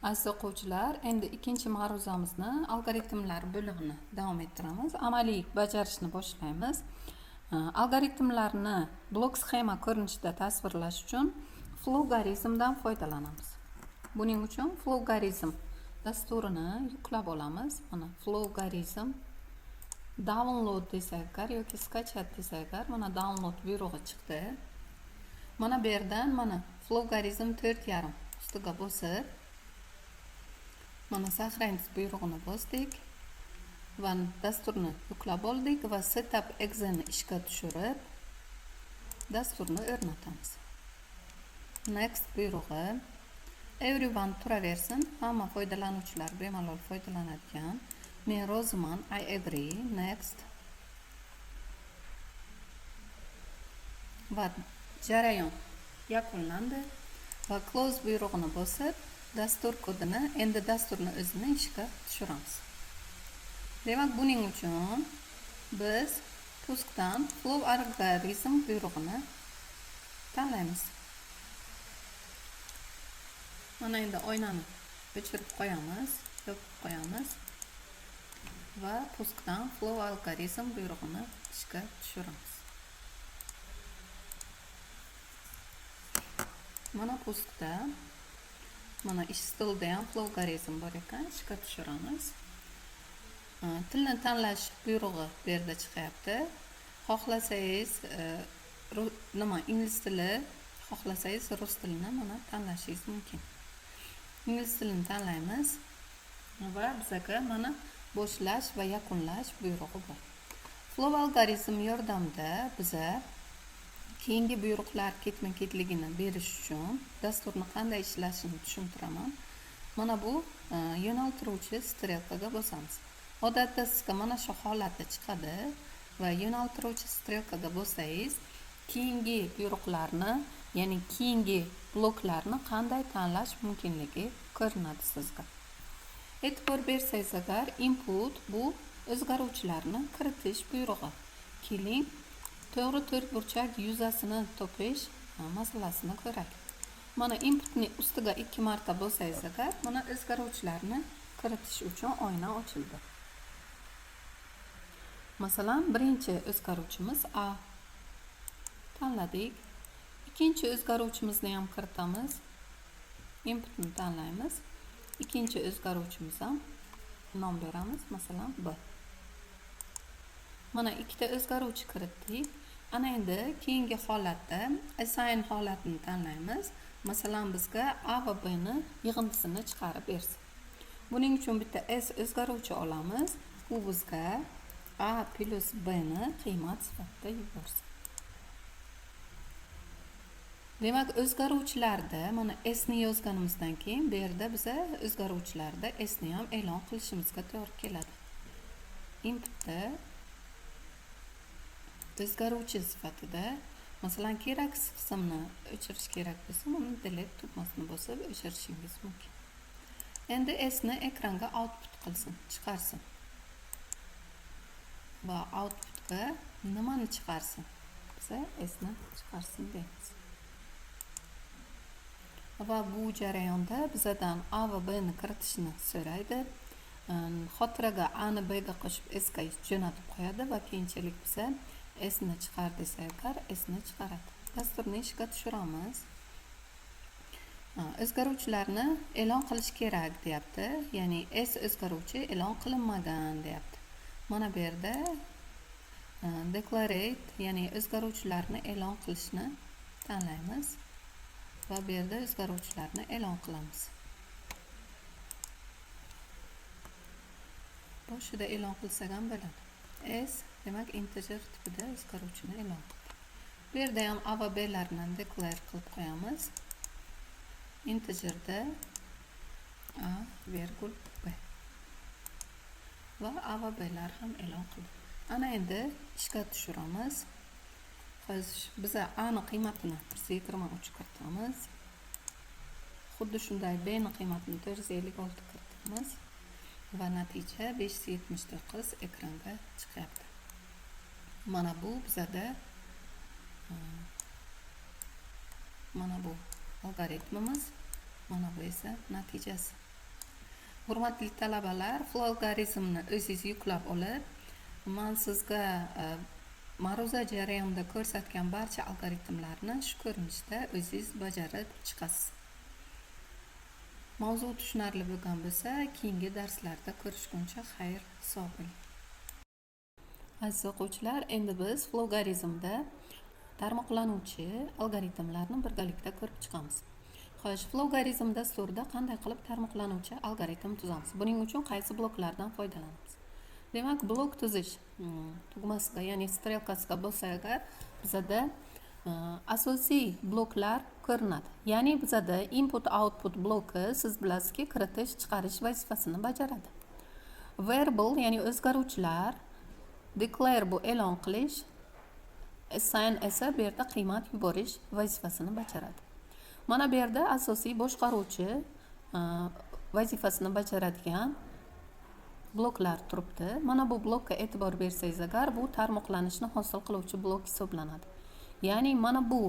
Aziz o'quvchilar, endi ikkinchi ma'ruzamizni algoritmlar bo'lig'ini davom ettiramiz. Amaliy bajarishni boshlaymiz. Algoritmlarni blok sxema ko'rinishida tasvirlash uchun Flogaritmdan foydalanamiz. Buning uchun Flogaritm dasturini yuklab olamiz. Mana Flogaritm download desak agar yoki skachat desak agar, mana download buyrug'i chiqdi. Mana bu yerdan mana Flogaritm 4,5 ustiga bosib, mana saqlaymiz buyrug'ini bosdik va dasturni yuklab oldik va setup exe'ni ishga tushirib dasturni o'rnatamiz. Next buyrug'i everyone turaversin, hamma foydalanuvchilar bemalol foydalanadigan. Men roziman, I agree, next. Va jarayon yakunlandi va close buyrug'ini bosib dastur kodini, endi dasturni o'zini ishga tushiramiz. Demak, buning uchun biz puskdan flow algoritm buyrug'ini tanlaymiz. Mana endi oynani o'chirib qo'yamiz, yopib qo'yamiz va puskdan flow algoritm buyrug'ini ishga tushiramiz. Mana puskda mana ish stolida ham Flogaritm bor ekan, ishga tushiramiz. Tilni tanlash buyrug'i bu yerda chiqyapti. Xohlasangiz ingliz tili, xohlasangiz rus tilini mana tanlashingiz mumkin. Ingliz tilini tanlaymiz va bizga mana boshlash va yakunlash buyrug'i bor. Flow algoritm yordamida biza keyingi buyruqlar ketma-ketligini berish uchun dasturni qanday ishlashini tushuntiraman. Mana bu yo'naltiruvchi strelkaga bosamiz. Odatda sizga mana shu holatda chiqadi va yo'naltiruvchi strelkaga bossangiz, keyingi buyruqlarni, ya'ni keyingi bloklarni qanday tanlash mumkinligi ko'rinadi sizga. E'tibor bersangiz agar, input bu o'zgaruvchilarni kiritish buyrug'i. Keling, to'g'ri to'rtburchak yuzasini topish masalasini ko'raylik. Mana inputni ustiga 2 marta bossangiz agar, mana o'zgaruvchilarni kiritish uchun oyna ochildi. Masalan, birinchi o'zgaruvchimiz A tanladik. Ikkinchi o'zgaruvchimizni ham kiritamiz. Inputni tanlaymiz. Ikkinchi o'zgaruvchimiz ham nom beramiz, masalan B. Mana ikkita o'zgaruvchi kiritdik. Ana endi keyingi holatda assign holatini tanlaymiz. Masalan, bizga A va B ni yig'indisini chiqarib bersin. Buning uchun bitta S o'zgaruvchi olamiz. U bizga A plus B ni qiymat sifatida yuborsin. Demak, o'zgaruvchilarda mana S ni yozganimizdan keyin bu yerda biza o'zgaruvchilarda S ni ham e'lon qilishimizga to'g'ri keladi. Inputda o'zgaruvchi sifatida, masalan, keraksiz qismni o'chirish kerak bo'lsa, uni delete tugmasini bosib o'chirishingiz mumkin. Endi S ni ekranga output qilsin, chiqarsin. Va outputga nimani chiqarsin? Biza S ni chiqarsin deymiz. Va bu jarayonda bizadan A va B ni kiritishni so'raydi. Xotiraga A ni B ga qo'shib S ga jo'natib qo'yadi va keyinchalik biza S ni chiqar desak agar, S ni chiqaradi. Dasturni ishga tushiramiz. O'zgaruvchilarni e'lon qilish kerak deyapti. Ya'ni S o'zgaruvchi e'lon qilinmagan deyapti. Mana bu yerda declarate, ya'ni o'zgaruvchilarni e'lon qilishni tanlaymiz va bu yerda o'zgaruvchilarni e'lon qilamiz. Boshida e'lon qilsak ham bo'ladi. S demak integer tipida o'zgaruvchini e'lon qildi. Bu yerda ham A va B larni declare qilib qo'yamiz. Integerda A virgul B va A va B lar ham e'lon qildi. Ana endi ishga tushiramiz. Biz A ni qiymatini 123 kiritamiz. Xuddi shunday B ni qiymatini 456 kiritamiz va natija 579 ekranga chiqyapti. Mana bu bizada mana bu algoritmimiz, mana bu esa natijasi. Hurmatli talabalar, flogarizmni o'zingiz yuklab olib, men sizga ma'ruza jarayonida ko'rsatgan barcha algoritmlarni shu ko'rinishda o'zingiz bajarib chiqasiz. Mavzu tushunarli bo'lgan bo'lsa, keyingi darslarda ko'rishguncha xayr, sog' bo'ling. Aziz o'quvchilar, endi biz flogarizmda tarmoqlanuvchi algoritmlarni birgalikda ko'rib chiqamiz. Xo'sh, flogarizm dasturida qanday qilib tarmoqlanuvchi algoritm tuzamiz? Buning uchun qaysi bloklardan foydalanamiz? Demak, blok tuzish tugmasiga, ya'ni strelkasiga bo'lsa agar, bizada asosiy bloklar ko'rinadi. Ya'ni bizada input output bloki siz bilasizki, kiritish, chiqarish vazifasini bajaradi. Variable, ya'ni o'zgaruvchilar, declare bu e'lon qilish, assign esa bu yerda qiymat yuborish vazifasini bajaradi. Mana bu yerda asosiy boshqaruvchi vazifasini bajaradigan bloklar turibdi. Mana bu blokka e'tibor bersangiz agar, bu tarmoqlanishni hosil qiluvchi blok hisoblanadi. Ya'ni mana bu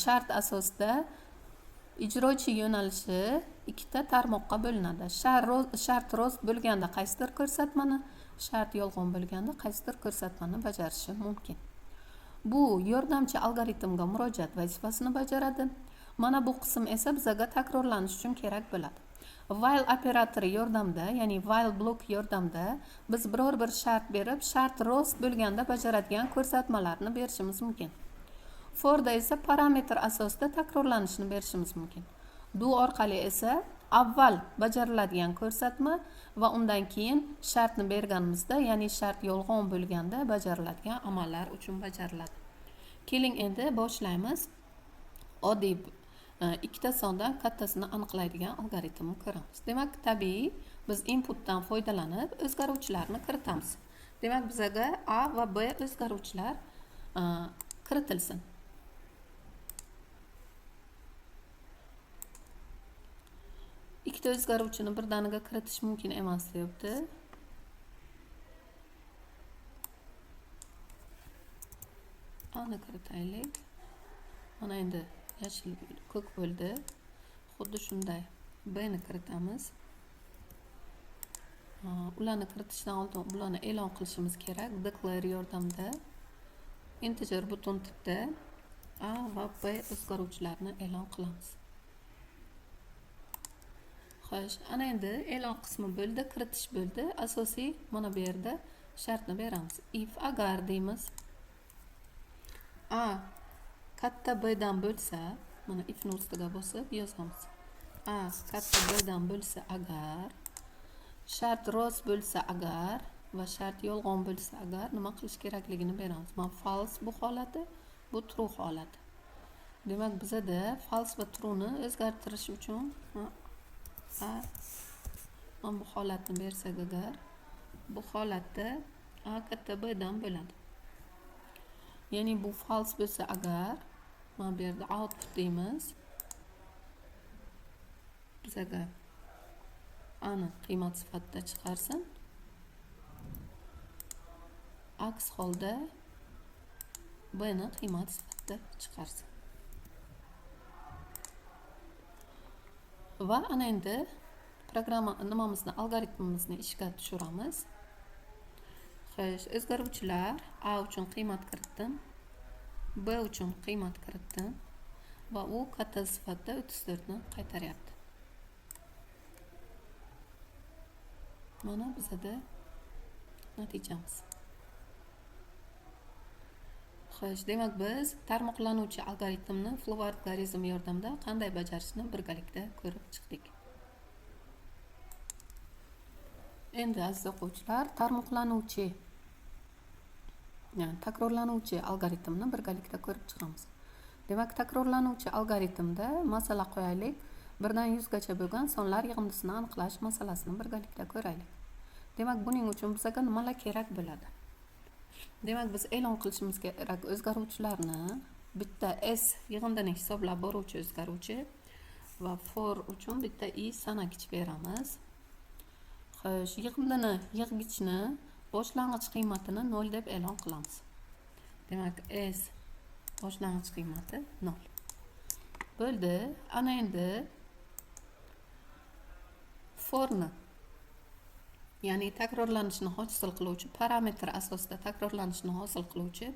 shart asosida ijrochi yo'nalishi ikkita tarmoqqa bo'linadi. Shart rost bo'lganda qaysidir ko'rsatmani, shart yolg'on bo'lganda qaysidir ko'rsatmani bajarishi mumkin. Bu yordamchi algoritmga murojaat vazifasini bajaradi. Mana bu qism esa bizga takrorlanish uchun kerak bo'ladi. While operatori yordamida, ya'ni while blok yordamida biz biror bir shart berib, shart rost bo'lganda bajaradigan ko'rsatmalarni berishimiz mumkin. Forda esa parametr asosida takrorlanishni berishimiz mumkin. Do orqali esa avval bajariladigan ko'rsatma va undan keyin shartni berganimizda, ya'ni shart yolg'on bo'lganda bajariladigan amallar uchun bajariladi. Keling endi boshlaymiz. Oddiy ikkita sondan kattasini aniqlaydigan algoritmni ko'ramiz. Demak, tabiiy biz inputdan foydalanib o'zgaruvchilarni kiritamiz. Demak, bizga A va B o'zgaruvchilar kiritilsin. Ikkita o'zgaruvchini birdaniga kiritish mumkin emas deyapti. Ani kiritaylik. Mana endi yashil ko'k bo'ldi. Xuddi shunday B'ni kiritamiz. Ularni kiritishdan oldin ularni e'lon qilishimiz kerak. Declare yordamida integer buton tipda A va B o'zgaruvchilarini e'lon qilamiz. Xo'sh, ana endi e'lon qismi bo'ldi, kiritish bo'ldi. Asosiy mana bu yerda shartni beramiz. If agar deymiz. A katta B'dan bo'lsa, mana if ni ustiga bosib yozamiz. A katta B'dan bo'lsa agar, shart rost bo'lsa agar va shart yolg'on bo'lsa agar nima qilish kerakligini beramiz. Mana false bu holati, bu true holati. Demak, bizada false va true ni o'zgartirish uchun mana bu holatni bersak agar, bu holatda A katta B'dan bo'ladi. Ya'ni bu false bo'lsa agar, mana bu yerda output deymiz. Bizga A'ni qiymat sifatida chiqarsin. Aks holda B'ni qiymat sifatida chiqarsin. Va ana endi programma nimamizni, algoritmimizni ishga tushiramiz. Xo'sh, o'zgaruvchilar A uchun qiymat kiritdim, B uchun qiymat kiritdim va u katta sifatda 34 ni qaytaryapti. Mana bizada natijamiz. Xo'sh, demak biz tarmoqlanuvchi algoritmni flogarizm yordamida qanday bajarishni birgalikda ko'rib chiqdik. Endi aziz o'quvchilar, tarmoqlanuvchi, ya'ni takrorlanuvchi algoritmni birgalikda ko'rib chiqamiz. Demak, takrorlanuvchi algoritmda masala qo'yaylik. 1 dan 100 gacha bo'lgan sonlar yig'indisini aniqlash masalasini birgalikda ko'raylik. Demak, buning uchun bizga nimalar kerak bo'ladi? Demak, biz e'lon qilishimiz kerak o'zgaruvchilarni. Bitta s yig'indini hisoblab boruvchi o'zgaruvchi va for uchun bitta i sanagich beramiz. Xo'sh, yig'indini, yig'gichni boshlang'ich qiymatini 0 deb e'lon qilamiz. Demak, s boshlang'ich qiymati 0. Bo'ldi. Ana endi forni ya'ni takrorlanishni hosil qiluvchi parametr asosida takrorlanishni hosil qiluvchi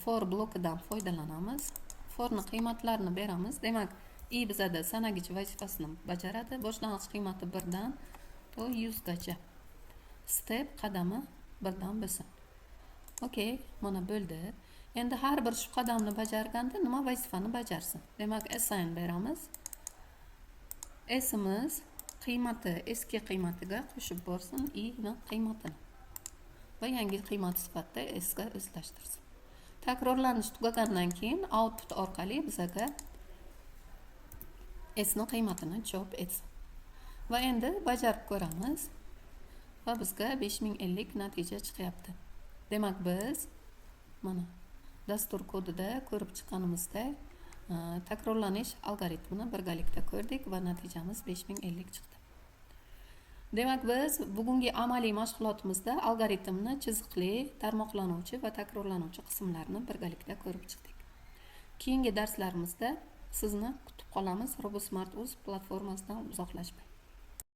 for blokidan foydalanamiz. Forni qiymatlarini beramiz. Demak, i bizada sanagich vazifasini bajaradi. Boshlang'ich qiymati 1 dan to 100 gacha. Step qadami 1 dan bo'lsin. Okey, mana bo'ldi. Endi har bir shu qadamni bajarganda nima vazifani bajarsin? Demak, assign beramiz. S'imiz qiymati eski qiymatiga qo'shib borsin i ni qiymatini va yangi qiymat sifatida s ga o'zlashtirsin. Takrorlanish tugagandan keyin output orqali bizga s ni qiymatini chop etsin. Va endi bajarib ko'ramiz va bizga 5050 natija chiqyapti. Demak, biz mana dastur kodida ko'rib chiqqanimizdek takrorlanish algoritmini birgalikda ko'rdik va natijamiz 5050 chiqdi. Demak, biz bugungi amaliy mashg'ulotimizda algoritmni chiziqli, tarmoqlanuvchi va takrorlanuvchi qismlarini birgalikda ko'rib chiqdik. Keyingi darslarimizda sizni kutib qolamiz. RoboSmart.uz platformasidan uzoqlashmang.